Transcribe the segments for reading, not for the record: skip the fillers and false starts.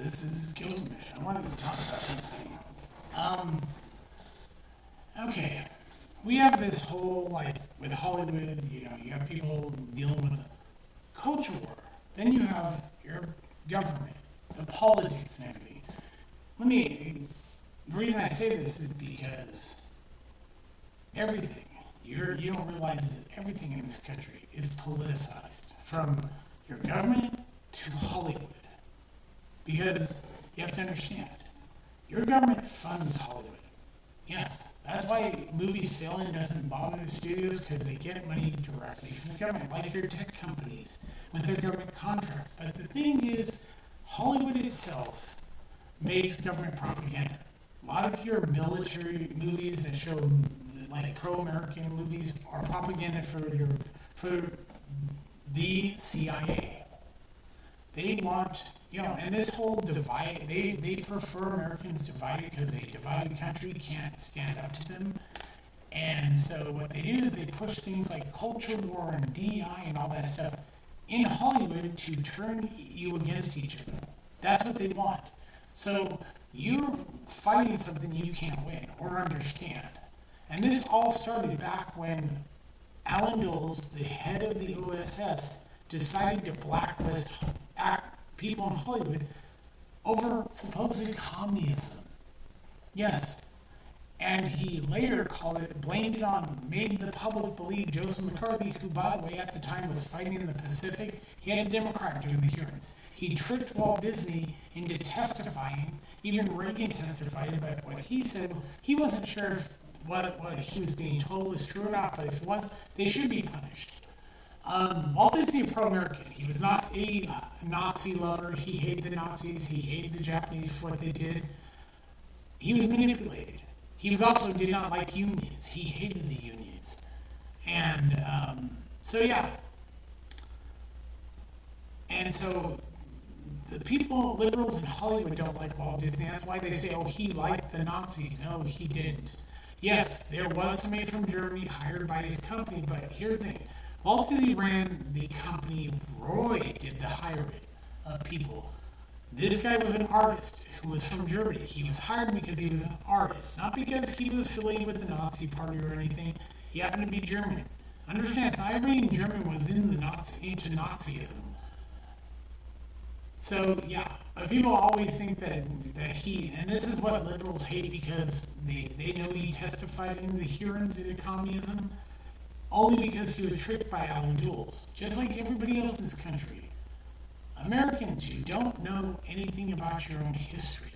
This is Gilgamesh. I wanted to talk about something. Um, okay. We have this whole, like, with Hollywood, you have people dealing with culture war. Then you have your government, the politics and everything. The reason I say this is because everything, you don't realize that everything in this country is politicized, from your government to Hollywood. Because you have to understand, your government funds Hollywood. Yes, that's why movies fail and doesn't bother the studios, because they get money directly from the government, like your tech companies with their government contracts. But the thing is, Hollywood itself makes government propaganda. A lot of your military movies that show like pro-American movies are propaganda for the CIA. They want, and this whole divide, they prefer Americans divided because a divided country can't stand up to them. And so what they do is they push things like culture war and DEI and all that stuff in Hollywood to turn you against each other. That's what they want. So you're fighting something you can't win or understand. And this all started back when Alan Dulles, the head of the OSS, decided to blacklist people in Hollywood over supposed communism. Yes. And he later made the public believe Joseph McCarthy, who, by the way, at the time was fighting in the Pacific, he had a Democrat doing the hearings. He tricked Walt Disney into testifying. Even Reagan testified about what he said. He wasn't sure if what he was being told was true or not, but if it was, they should be punished. Walt Disney, pro-American. He was not a Nazi lover. He hated the Nazis. He hated the Japanese for what they did. He was manipulated. He was also did not like unions. He hated the unions. And And so the people, liberals in Hollywood, don't like Walt Disney. That's why they say, oh, he liked the Nazis. No, he didn't. Yes, there was somebody from Germany hired by his company, but here's the thing. Walt Disney ran the company. Roy did the hiring of people. This guy was an artist who was from Germany. He was hired because he was an artist, not because he was affiliated with the Nazi Party or anything. He happened to be German. Understand, not everybody in Germany was into Nazism. So yeah, but people always think that and this is what liberals hate, because they know he testified in the hearings into communism, only because he was tricked by Alan Dulles, just like everybody else in this country. Americans, you don't know anything about your own history.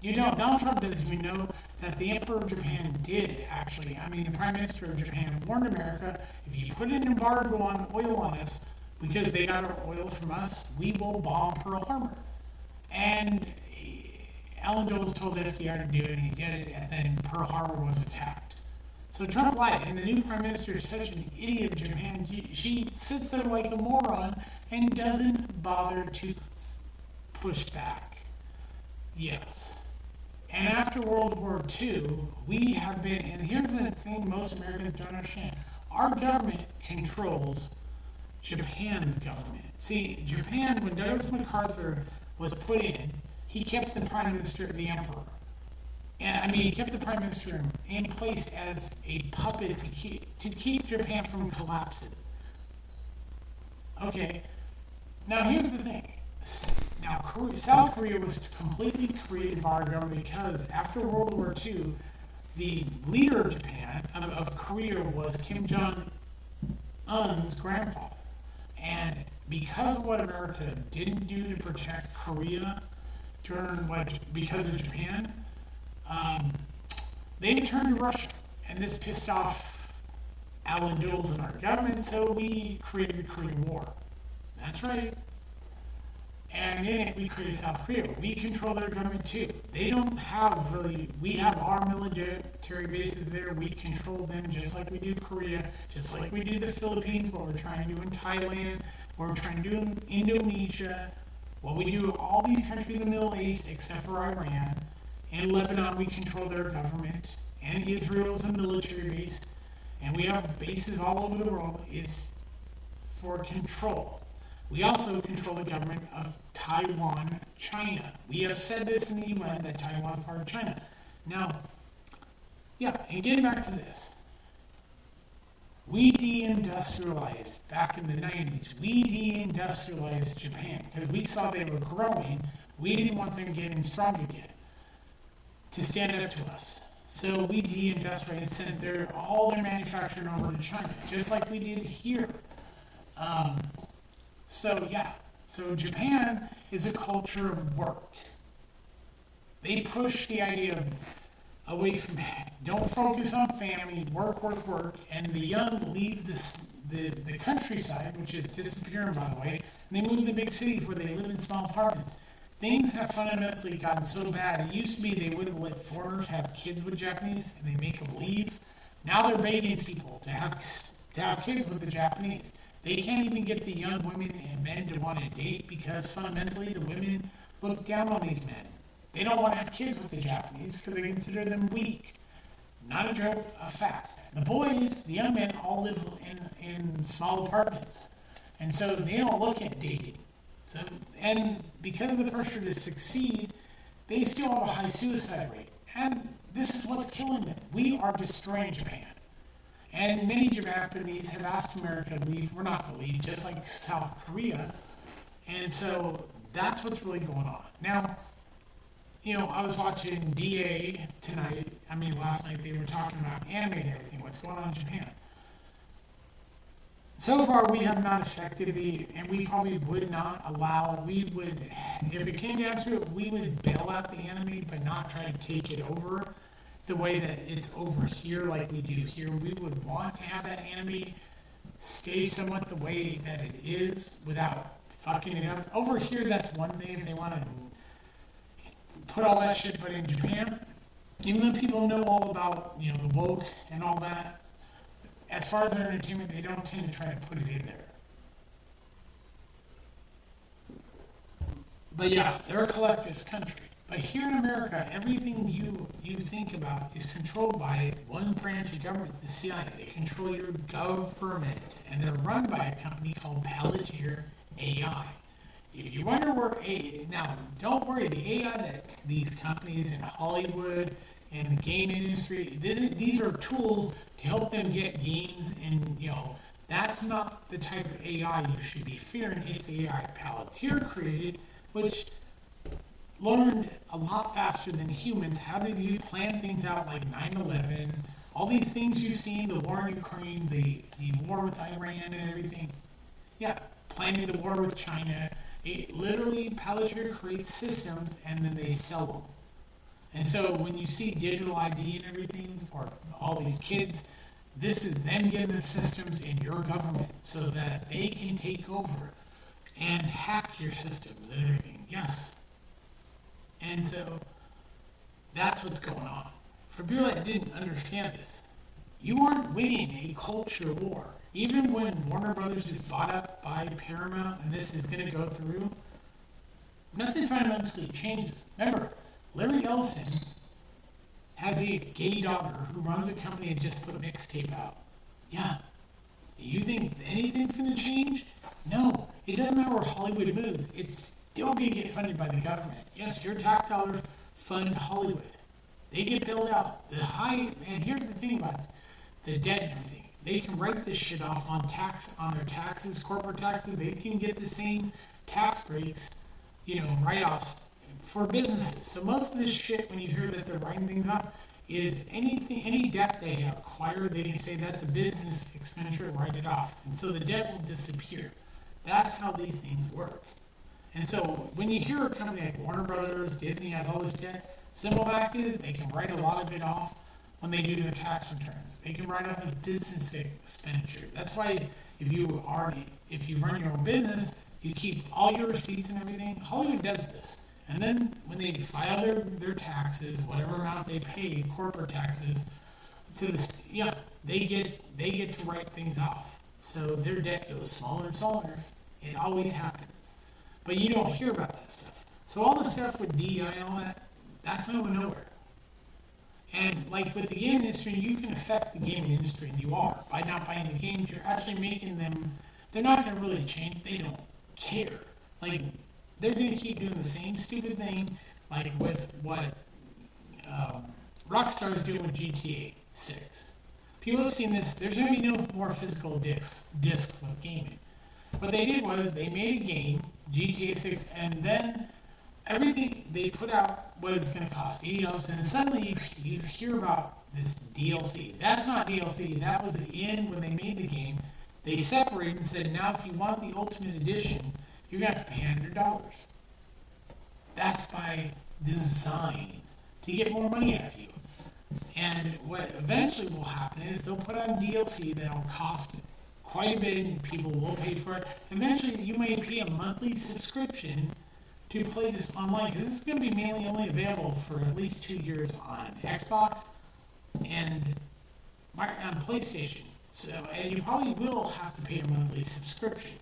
You don't. Donald Trump doesn't even know that the Emperor of Japan the Prime Minister of Japan warned America, if you put an embargo on oil on us, because they got our oil from us, we will bomb Pearl Harbor. And Alan Dulles told the FDR to do it, and he did it, and then Pearl Harbor was attacked. So Trump lied, and the new Prime Minister is such an idiot of Japan. She sits there like a moron and doesn't bother to push back. Yes. And after World War II, we have been, and here's the thing most Americans don't understand. Our government controls Japan's government. See, Japan, when Douglas MacArthur was put in, he kept the Prime Minister, the Emperor. He kept the Prime Minister in place as a puppet to keep Japan from collapsing. Okay, now here's the thing. Now, South Korea was completely created by our government because after World War II, the leader of Japan, of Korea, was Kim Jong-un's grandfather. And because of what America didn't do to protect Korea because of Japan, they turned to Russia, and this pissed off Alan Dulles and our government, so we created the Korean War. That's right. And in it, we created South Korea. We control their government too. They don't have we have our military bases there. We control them just like we do Korea, just like we do the Philippines, what we're trying to do in Thailand, what we're trying to do in Indonesia, what we do in all these countries in the Middle East, except for Iran. In Lebanon, we control their government, and Israel's a military base, and we have bases all over the world. Is for control. We also control the government of Taiwan, China. We have said this in the UN that Taiwan is part of China. Now, yeah, and getting back to this, we deindustrialized back in the 90s. We deindustrialized Japan because we saw they were growing. We didn't want them getting strong again to stand up to us. So we deindustrialized and sent all their manufacturing over to China, just like we did here. So Japan is a culture of work. They push the idea of away from, don't focus on family, work, and the young leave the countryside, which is disappearing, by the way, and they move to the big cities where they live in small apartments. Things have fundamentally gotten so bad. It used to be they wouldn't let foreigners have kids with Japanese, and they make them leave. Now they're begging people to have kids with the Japanese. They can't even get the young women and men to want to date because fundamentally the women look down on these men. They don't want to have kids with the Japanese because they consider them weak. Not a joke, a fact. The boys, the young men, all live in small apartments. And so they don't look at dating. So, and because of the pressure to succeed, they still have a high suicide rate. And this is what's killing them. We are destroying Japan. And many Japanese have asked America to leave. We're not going to leave, just like South Korea. And so that's what's really going on. Now, I was watching last night they were talking about anime and everything, what's going on in Japan. So far, we have not affected and we probably would not allow, if it came down to it, we would bail out the anime, but not try to take it over the way that it's over here like we do here. We would want to have that anime stay somewhat the way that it is without fucking it up. Over here, that's one thing if they want to put all that shit, but in Japan, even though people know all about, the woke and all that, as far as their entertainment, they don't tend to try to put it in there. But yeah, they're a collectivist country. But here in America, everything you think about is controlled by one branch of government, the CIA. They control your government, and they're run by a company called Palantir AI. If you wonder now, don't worry, the AI that these companies in Hollywood and the game industry, these are tools to help them get games, and that's not the type of AI you should be fearing. It's the AI Palantir created, which learned a lot faster than humans how to plan things out, like 9/11, all these things you've seen, the war in Ukraine, the war with Iran and everything. Yeah, planning the war with China. It literally, Palantir creates systems and then they sell them. And so when you see digital ID and everything, or all these kids, this is them getting their systems in your government so that they can take over and hack your systems and everything. Yes. And so that's what's going on. For people that didn't understand this, you aren't winning a culture war. Even when Warner Brothers is bought up by Paramount and this is going to go through, nothing fundamentally changes. Remember, Larry Ellison has a gay daughter who runs a company and just put a mixtape out. Yeah. You think anything's going to change? No. It doesn't matter where Hollywood moves. It's still going to get funded by the government. Yes, your tax dollars fund Hollywood. They get billed out. And here's the thing about the debt and everything. They can write this shit off on their taxes, corporate taxes. They can get the same tax breaks, write-offs for businesses. So most of this shit, when you hear that they're writing things off, is any debt they acquire, they can say that's a business expenditure, write it off. And so the debt will disappear. That's how these things work. And so when you hear a company like Warner Brothers, Disney has all this debt, simple fact is they can write a lot of it off when they do their tax returns. They can write off as business expenditures. That's why if you run your own business, you keep all your receipts and everything. Hollywood does this. And then when they file their taxes, whatever amount they pay, corporate taxes, they get to write things off. So their debt goes smaller and smaller. It always happens. But you don't hear about that stuff. So all the stuff with DEI and all that, that's out of nowhere. And like with the gaming industry, you can affect the gaming industry, and you are. By not buying the games, you're actually making them, they're not going to really change. They don't care. Like, they're going to keep doing the same stupid thing, like with what Rockstar is doing with GTA 6. People have seen this. There's going to be no more physical discs with gaming. What they did was they made a game, GTA 6, and then everything they put out was going to cost $80, and then suddenly you hear about this DLC. That's not DLC. That was in when they made the game. They separated and said, now if you want the Ultimate Edition, you're going to have to pay $100. That's by design, to get more money out of you. And what eventually will happen is they'll put out DLC that'll cost quite a bit, and people will pay for it. Eventually, you may pay a monthly subscription to play this online, because this is going to be mainly only available for at least 2 years on Xbox and PlayStation. So, and you probably will have to pay a monthly subscription.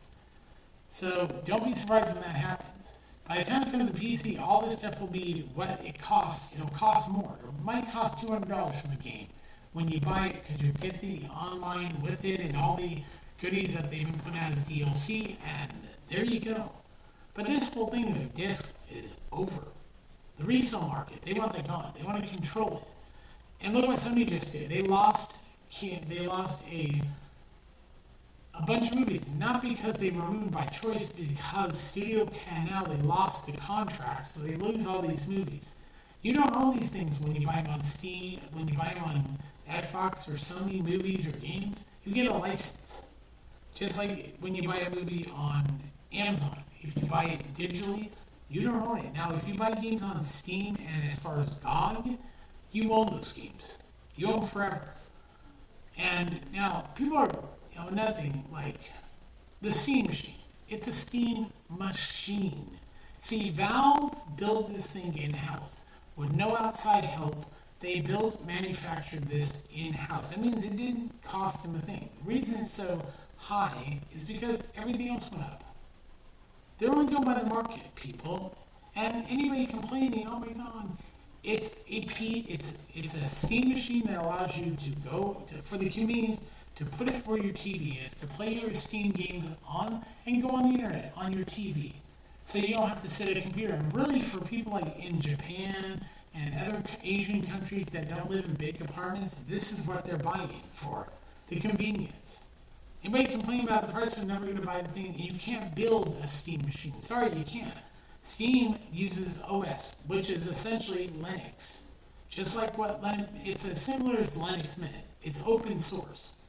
So don't be surprised when that happens. By the time it comes to PC, all this stuff will be what it costs. It'll cost more. It might cost $200 for the game when you buy it, because you get the online with it and all the goodies that they've been putting out as DLC, and there you go. But this whole thing with discs is over. The resale market, they want that gone. They want to control it. And look what Sony just did. They lost a bunch of movies, not because they were moved by choice, because Studio Canal, they lost the contracts, so they lose all these movies. You don't own these things when you buy them on Steam, when you buy them on Xbox or Sony movies or games. You get a license. Just like when you buy a movie on Amazon. If you buy it digitally, you don't own it. Now, if you buy games on Steam and as far as GOG, you own those games. You own them forever. And now, people are, another thing, like the Steam machine. It's a Steam machine. See, Valve built this thing in-house with no outside help. They manufactured this in-house. That means it didn't cost them a thing. The reason it's so high is because everything else went up. They're only going by the market, people. And anybody complaining, oh my God, it's a Steam machine that allows you to for the convenience, to put it where your TV is, to play your Steam games on, and go on the internet, on your TV. So you don't have to sit at a computer. And really, for people like in Japan and other Asian countries that don't live in big apartments, this is what they're buying for, the convenience. Anybody complain about the price, we're never going to buy the thing. You can't build a Steam machine. Sorry, you can't. Steam uses OS, which is essentially Linux. Just like what Linux, it's as similar as Linux Mint. It's open source.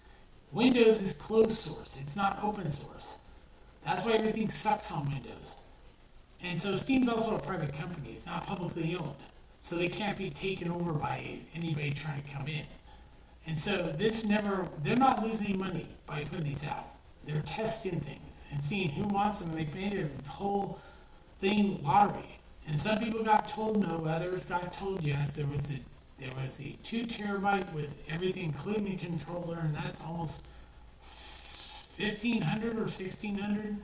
Windows is closed source. It's not open source. That's why everything sucks on Windows. And so Steam's also a private company. It's not publicly owned. So they can't be taken over by anybody trying to come in. And so they're not losing any money by putting these out. They're testing things and seeing who wants them. And they made a whole thing lottery. And some people got told no, others got told yes. There was the 2 terabyte with everything, including the controller, and that's almost $1,500 or $1,600.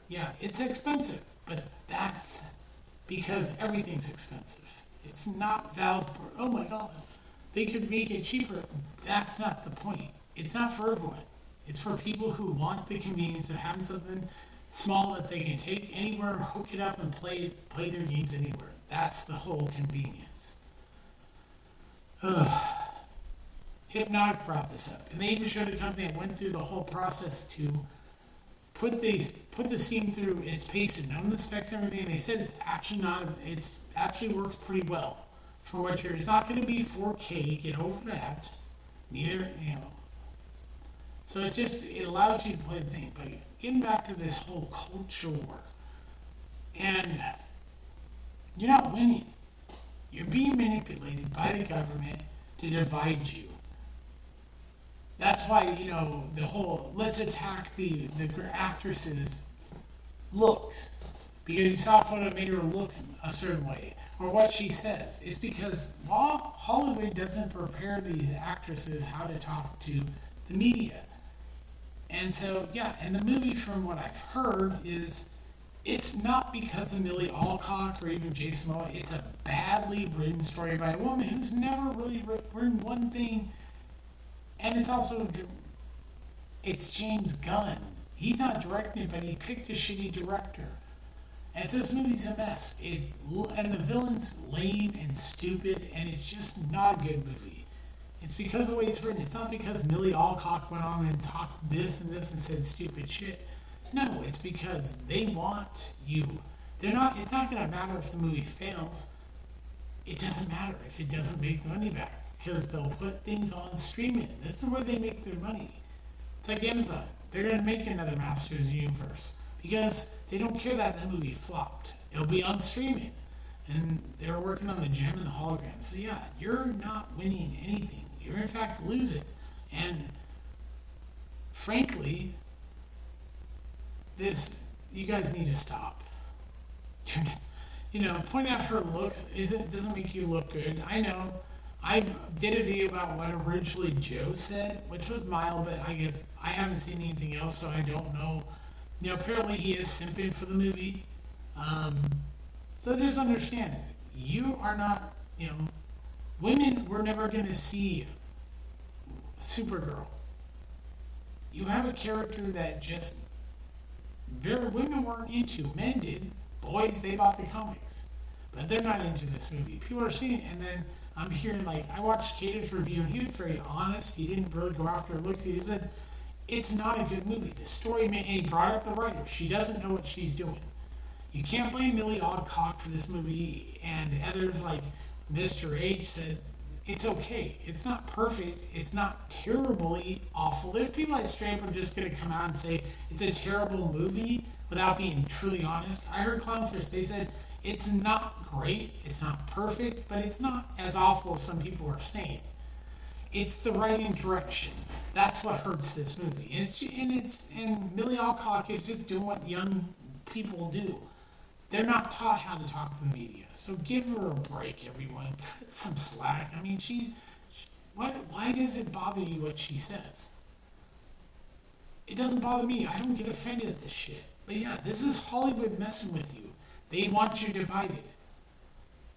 Yeah, it's expensive, but that's because everything's expensive. It's not Valve's, oh my God, they could make it cheaper. That's not the point. It's not for everyone. It's for people who want the convenience of having something small that they can take anywhere, hook it up, and play their games anywhere. That's the whole convenience. Hypnotic brought this up, and they even showed a company that went through the whole process to put the Steam through its paces, known the specs and everything. And they said it's actually works pretty well for what it's not going to be 4K. Get over that. Neither, So it allows you to play the thing. But getting back to this whole culture war, and you're not winning. You're being manipulated by the government to divide you. That's why, the whole let's attack the actress's looks, because you saw a photo that made her look a certain way, or what she says. It's because Hollywood doesn't prepare these actresses how to talk to the media. And so, and the movie, from what I've heard, it's not because of Millie Alcock or even Jason Momoa. It's a badly written story by a woman who's never really written one thing. And it's James Gunn. He's not directing it, but he picked a shitty director. And so this movie's a mess. And the villain's lame and stupid, and it's just not a good movie. It's because of the way it's written. It's not because Millie Alcock went on and talked this and this and said stupid shit. No, it's because they want you. They're not. It's not going to matter if the movie fails. It doesn't matter if it doesn't make the money back because they'll put things on streaming. This is where they make their money. It's like Amazon. They're going to make another Masters of the Universe because they don't care that that movie flopped. It'll be on streaming. And they're working on the gem and the hologram. So yeah, you're not winning anything. You're in fact losing. And frankly, you guys need to stop. Pointing out her looks doesn't make you look good. I know. I did a video about what originally Joe said, which was mild, but I haven't seen anything else, so I don't know. Apparently he is simping for the movie. So just understand, you are not, women were never going to see Supergirl. You have a character that just women weren't into. Men did. Boys, they bought the comics. But they're not into this movie. People are seeing it, and then I'm hearing, I watched Cater's review, and he was very honest. He didn't really go after her look. He said, it's not a good movie. The story, and he brought up the writer. She doesn't know what she's doing. You can't blame Millie Alcock for this movie, and others like Mr. H said, it's okay. It's not perfect. It's not terribly awful. There's people that straight up are just going to come out and say it's a terrible movie without being truly honest. I heard Clownfish, they said it's not great, it's not perfect, but it's not as awful as some people are saying. It's the writing direction. That's what hurts this movie. And Millie Alcock is just doing what young people do. They're not taught how to talk to the media. So give her a break, everyone. Cut some slack. I mean, why does it bother you what she says? It doesn't bother me. I don't get offended at this shit. But yeah, this is Hollywood messing with you. They want you divided.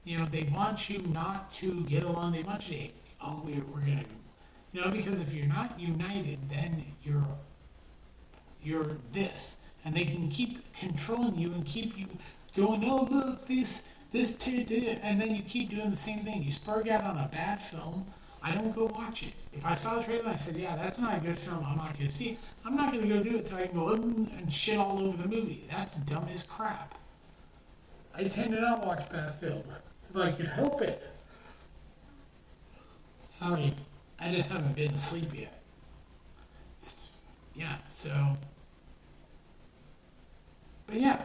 They want you not to get along. They want you to, we're going to, because if you're not united, then you're this. And they can keep controlling you and keep you going, oh, look, this, and then you keep doing the same thing. You spurg out on a bad film, I don't go watch it. If I saw the trailer and I said, yeah, that's not a good film, I'm not going to see it, I'm not going to go do it so I can go and shit all over the movie. That's dumb as crap. I tend to not watch bad film if I could help it. Sorry, I just haven't been asleep yet. But yeah,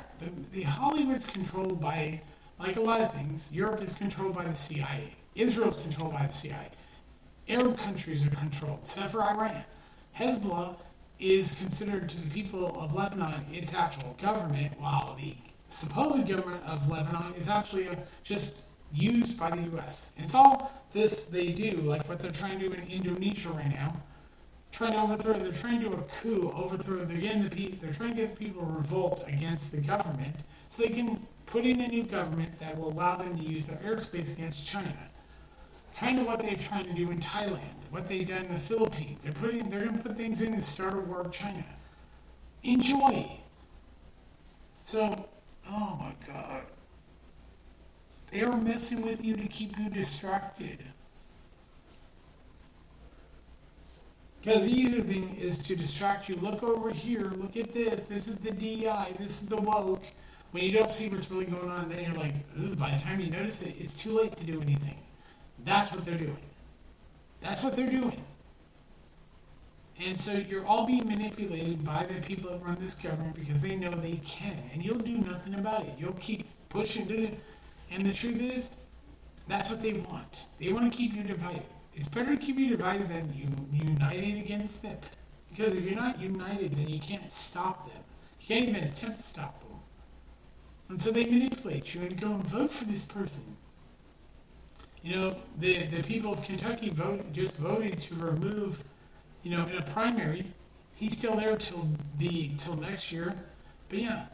the Hollywood's controlled by, like a lot of things, Europe is controlled by the CIA. Israel's controlled by the CIA. Arab countries are controlled, except for Iran. Hezbollah is considered to the people of Lebanon its actual government, while the supposed government of Lebanon is actually just used by the U.S. It's all this they do, like what they're trying to do in Indonesia right now. They're trying to do a coup, they're trying to get the people to revolt against the government so they can put in a new government that will allow them to use their airspace against China. Kind of what they're trying to do in Thailand, what they've done in the Philippines. They're going to put things in to start a war with China. Enjoy. So, oh my God. They are messing with you to keep you distracted. Because the other thing is to distract you. Look over here, look at this. This is the DI, this is the woke. When you don't see what's really going on, then you're like, ooh, by the time you notice it, it's too late to do anything. That's what they're doing. That's what they're doing. And so you're all being manipulated by the people that run this government because they know they can. And you'll do nothing about it. You'll keep pushing it. And the truth is, that's what they want. They want to keep you divided. It's better to keep you divided than united against them. Because if you're not united, then you can't stop them. You can't even attempt to stop them. And so they manipulate you and go and vote for this person. The people of Kentucky just voted to remove, in a primary. He's still there till next year. But yeah,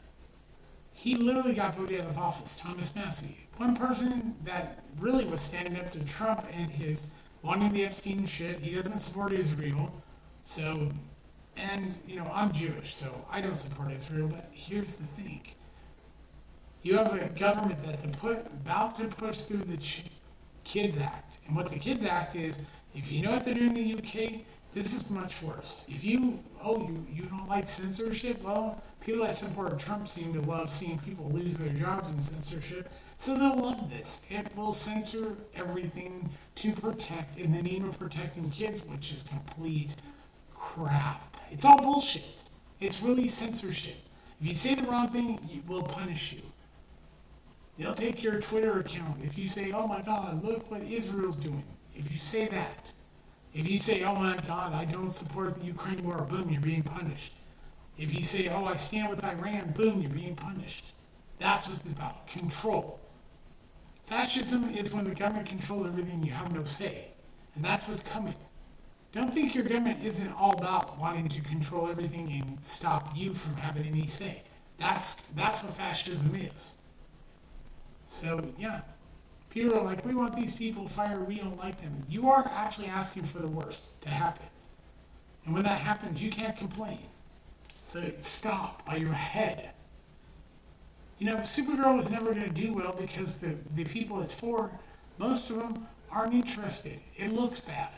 he literally got voted out of office, Thomas Massey. One person that really was standing up to Trump and his wanting the Epstein shit. He doesn't support Israel. So, and, I'm Jewish, so I don't support Israel. But here's the thing. You have a government that's about to push through the Kids Act. And what the Kids Act is, if you know what they're doing in the UK, this is much worse. If you don't like censorship, well, people that support Trump seem to love seeing people lose their jobs in censorship, so they'll love this. It will censor everything to protect, in the name of protecting kids, which is complete crap. It's all bullshit. It's really censorship. If you say the wrong thing, it will punish you. They'll take your Twitter account. If you say, oh my God, look what Israel's doing. If you say that. If you say, oh my God, I don't support the Ukraine war, boom, you're being punished. If you say, oh, I stand with Iran, boom, you're being punished. That's what it's about. Control. Fascism is when the government controls everything and you have no say. And that's what's coming. Don't think your government isn't all about wanting to control everything and stop you from having any say. That's what fascism is. So, yeah. People are like, we want these people fired, we don't like them. You are actually asking for the worst to happen. And when that happens, you can't complain. So stop while you're ahead. You know, Supergirl was never going to do well because the people it's for, most of them aren't interested. It looks bad.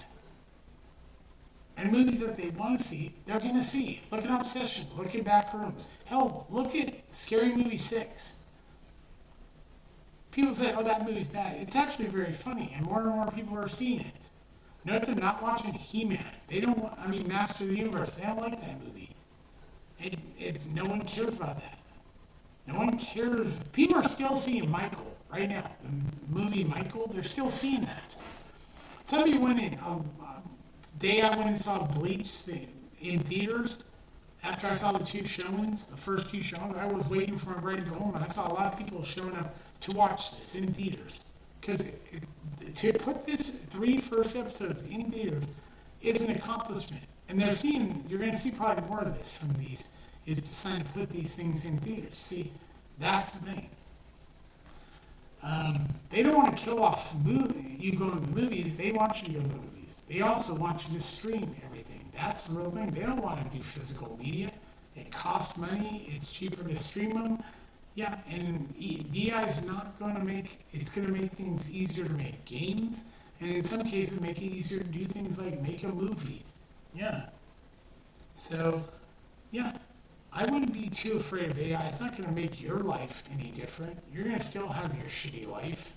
And movies that they want to see, they're going to see. Look at Obsession. Look at Backrooms. Hell, look at Scary Movie 6. People say, oh, that movie's bad. It's actually very funny, and more people are seeing it. Note they're not watching He-Man. They don't want, Master of the Universe. They don't like that movie. No one cares about that. No one cares. People are still seeing Michael right now. The movie Michael, they're still seeing that. Some of you went in, day I went and saw Bleach in theaters. After I saw the first two showings, I was waiting for my bride to go home, and I saw a lot of people showing up to watch this in theaters. Because to put this 3 first episodes in theaters is an accomplishment. And you're going to see probably more of this from these, is deciding to put these things in theaters. See, that's the thing. They don't want to kill off you going to the movies. They want you to go to the movies. They also want you to stream everything. That's the real thing. They don't want to do physical media. It costs money. It's cheaper to stream them. Yeah, and DI is not going to it's going to make things easier to make games, and in some cases make it easier to do things like make a movie. Yeah. So, yeah, I wouldn't be too afraid of AI. It's not going to make your life any different. You're going to still have your shitty life.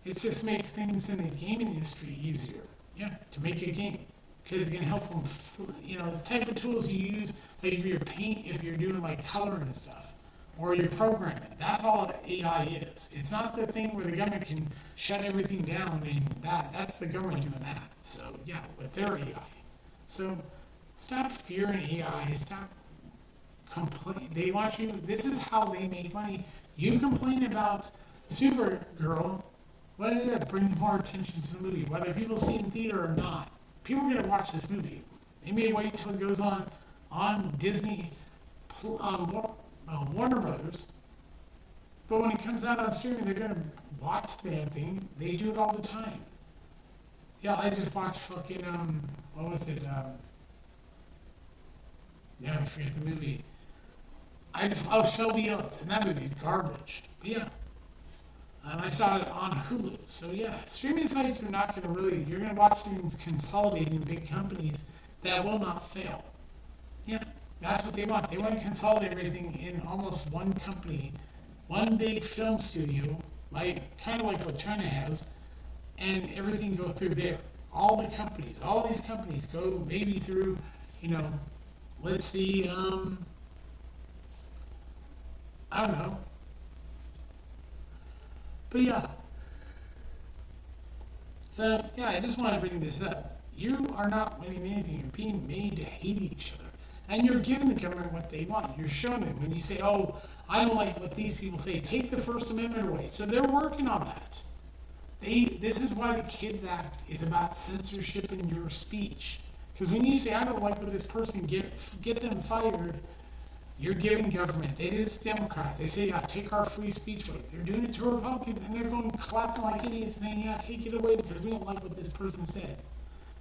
It's just make things in the gaming industry easier. Yeah, to make a game. Because it can help them, the type of tools you use, like if you're doing like coloring and stuff. Or your programming. That's all AI is. It's not the thing where the government can shut everything down and that's the government doing that. So yeah, with their AI. So stop fearing AI. Stop complaining. They want you. This is how they make money. You complain about Supergirl. What is it? Bring more attention to the movie, whether people see it in theater or not. People are going to watch this movie. They may wait till it goes on Disney. Warner Brothers, but when it comes out on streaming, they're gonna watch that thing. They do it all the time. Yeah, I just watched fucking what was it? I forget the movie. Shelby Oates, and that movie's garbage. But yeah, I saw it on Hulu. So yeah, streaming sites are not gonna you're gonna watch things consolidating big companies that will not fail. Yeah. That's what they want. They want to consolidate everything in almost one company, one big film studio, kind of like what China has, and everything go through there. All these companies go maybe through, let's see, I don't know. But yeah. So, yeah, I just want to bring this up. You are not winning anything. You're being made to hate each other. And you're giving the government what they want. You're showing them. When you say, oh, I don't like what these people say, take the First Amendment away. So they're working on that. This is why the Kids Act is about censorship in your speech. Because when you say, I don't like what this person, get them fired, you're giving government. It is Democrats. They say, yeah, take our free speech away. They're doing it to Republicans, and they're going clapping like idiots saying, yeah, take it away because we don't like what this person said.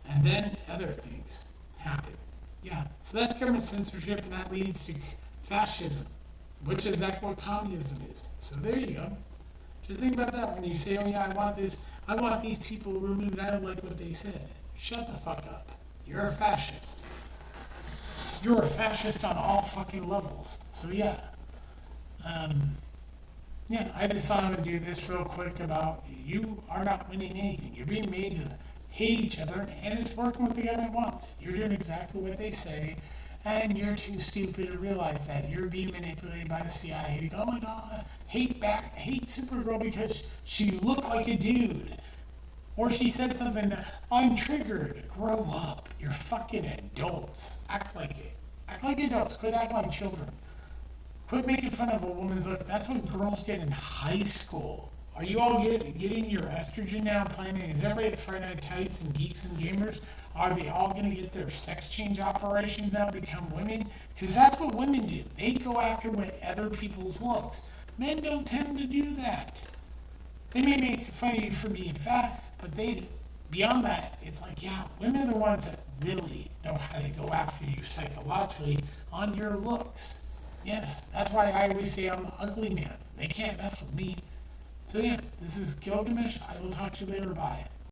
And then other things happen. Yeah, so that's government censorship, and that leads to fascism. which is exactly what communism is. So there you go. Just think about that when you say, oh yeah, I want these people removed, I don't like what they said. Shut the fuck up. You're a fascist. You're a fascist on all fucking levels. So yeah. Yeah, I just thought I would do this real quick about you are not winning anything. You're being made to hate each other, and it's working what the government wants. You're doing exactly what they say, and you're too stupid to realize that you're being manipulated by the CIA to go, oh my god, hate Supergirl because she looked like a dude. Or she said something that, I'm triggered. Grow up. You're fucking adults. Act like it. Act like adults. Quit acting like children. Quit making fun of a woman's look. That's what girls did in high school. Are you all getting your estrogen now planning? Is everybody at Friday Night Tights and Geeks and Gamers? Are they all going to get their sex change operations now, become women? Because that's what women do. They go after what other people's looks. Men don't tend to do that. They may make fun of you for being fat, but beyond that, it's like, yeah, women are the ones that really know how to go after you psychologically on your looks. Yes, that's why I always say I'm an ugly man. They can't mess with me. So yeah, this is Gilgamesh. I will talk to you later. Bye.